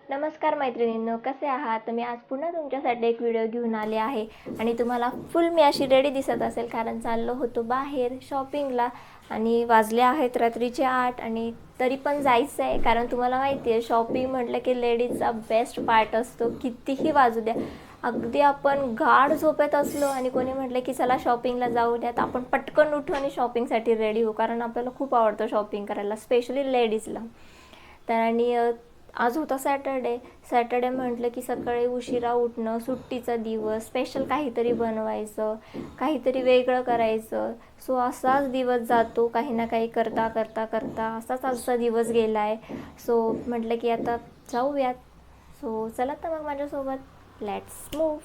नमस्कार मैत्रिणींनो, कसे आहात? तर मी आज पुन्हा तुमच्यासाठी एक व्हिडिओ घेऊन आले आहे आणि तुम्हाला फुल मी अशी रेडी दिसत असेल कारण चाललो होतो बाहेर शॉपिंगला आणि वाजले आहेत रात्रीचे 8 आणि तरी पण जायचं आहे कारण तुम्हाला माहिती आहे शॉपिंग म्हटलं की लेडीजचा बेस्ट पार्ट असतो. कितीही वाजू द्या, अगदी आपण गाढ झोपेत असलो आणि कोणी म्हटलं की चला शॉपिंगला जाऊ द्या तर आपण पटकन उठू आणि शॉपिंगसाठी रेडी होऊ कारण आपल्याला खूप आवडतं शॉपिंग करायला, स्पेशली लेडीजला. तर आणि आज होता सॅटर्डे म्हटलं की सकाळी उशिरा उठणं, सुट्टीचा दिवस, स्पेशल काहीतरी बनवायचं, काहीतरी वेगळं करायचं. सो असाच दिवस जातो, काही ना काही करता करता करता असाच आजचा दिवस गेला आहे. सो म्हटलं की आता जाऊयात. सो चला तर मग माझ्यासोबत, लेट्स मूव्ह.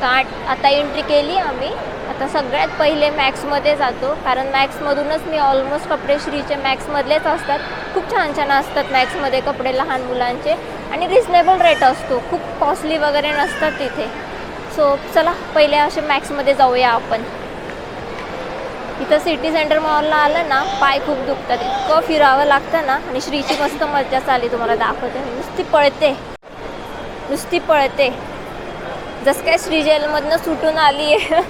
तर आता एंट्री केली आम्ही. आता सगळ्यात पहिले मॅक्समध्ये जातो कारण मॅक्समधूनच मी ऑलमोस्ट कपडे श्रीचे मॅक्समधलेच असतात. खूप छान छान असतात मॅक्समध्ये कपडे लहान मुलांचे आणि रिजनेबल रेट असतो, खूप कॉस्टली वगैरे नसतात तिथे. सो चला पहिले असे मॅक्समध्ये जाऊया आपण. इथं सिटी सेंटर मॉलला आलं ना पाय खूप दुखतात, इतकं फिरावं लागतं ना. आणि श्रीची मस्त मज्जा चालली, तुम्हाला दाखवते. नुसती पळते जसं काय श्री जेलमधनं सुटून आली आहे.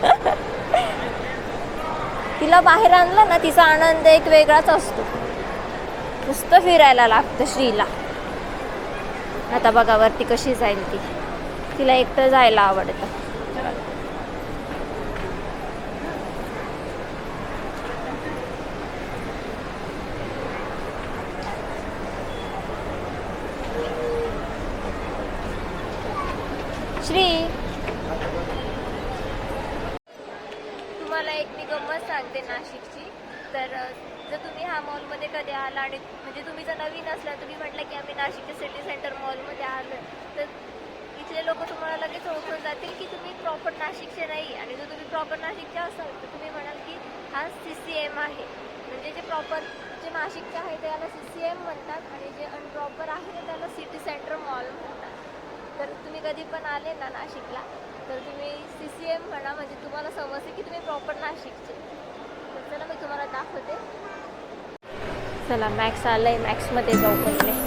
तिला बाहेर आणलं ना तिचा आनंद एक वेगळाच असतो. नुसतं फिरायला लागतं श्रीला. आता बघा वरती कशी जाईल ती, तिला एकटं जायला आवडतं. श्री, तुम्हाला एक मी गंमत सांगते नाशिकची. तर जर तुम्ही ह्या मॉलमध्ये कधी आला आणि म्हणजे तुम्ही जर नवीन असला, तुम्ही म्हटलं की आम्ही नाशिकच्या सिटी सेंटर मॉलमध्ये आलो, तर इथले लोक तुम्हाला लगेच ओळखून जातील की तुम्ही प्रॉपर नाशिकचे नाही. आणि जर तुम्ही प्रॉपर नाशिकचे असाल तर तुम्ही म्हणाल की हा CCM आहे. म्हणजे जे प्रॉपर जे नाशिकचे आहे त्याला CCM म्हणतात आणि जे अनप्रॉपर आहे त्याला सिटी सेंटर मॉल म्हणतात. तर तुम्ही कधी पण आले ना नाशिकला तर तुम्ही CCM म्हणा, म्हणजे तुम्हाला समजते की तुम्ही प्रॉपर नाशिकचे. तर चला मी तुम्हाला दाखवते. चला मॅक्स आलंय, मॅक्समध्ये जाऊ पहिले.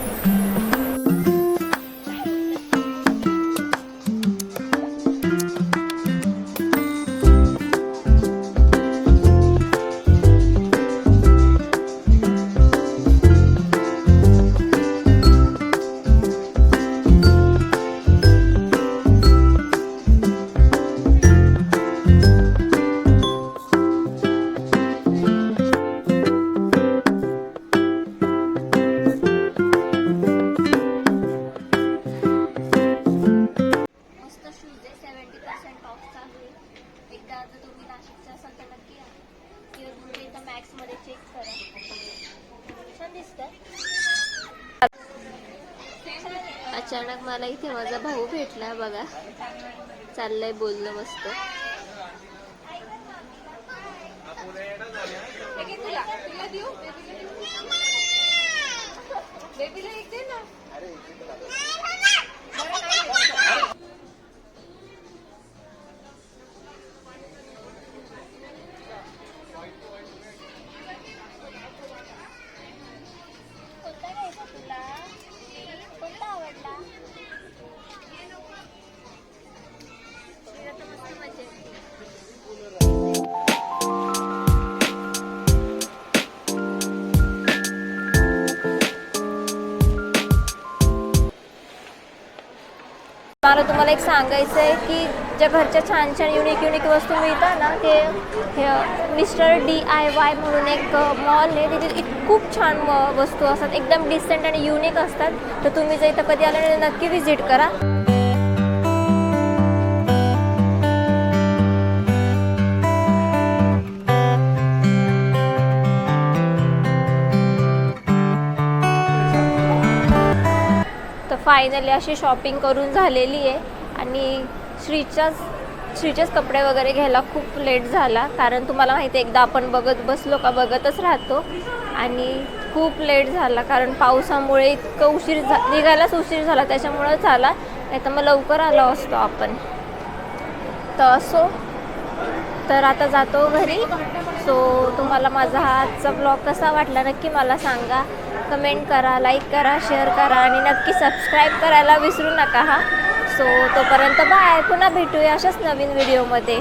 अचानक मला इथे माझा भाऊ भेटला बघा, चाललंय बोलणं मस्त. मला तुम्हाला एक सांगायचं आहे की ज्या घरच्या छान छान युनिक वस्तू मिळतात ना, ते हे मिस्टर DIY म्हणून एक मॉल आहे, तिथे खूप छान वस्तू असतात, एकदम डिसेंट आणि युनिक असतात. तर तुम्ही जर इथं कधी आले नक्की व्हिजिट करा. फायनली अशी शॉपिंग करून झालेली आहे आणि श्रीचेच कपडे वगैरे घ्यायला खूप लेट झाला, कारण तुम्हाला माहिती आहे एकदा आपण बघत बसलो का बघतच राहतो आणि खूप लेट झाला, कारण पावसामुळे इतकं निघायलाच उशीर झाला, त्याच्यामुळं झाला, नाही तर मग लवकर आलो असतो आपण. तर असो, तर आता जातो घरी. सो तुम्हाला माझा हा आजचा ब्लॉग कसा वाटला नक्की मला सांगा, कमेंट करा, लाईक करा, शेअर करा आणि नक्की सबस्क्राईब करायला विसरू नका. सो तोपर्यंत बाय, पुन्हा भेटूया अशाच नवीन व्हिडिओमध्ये.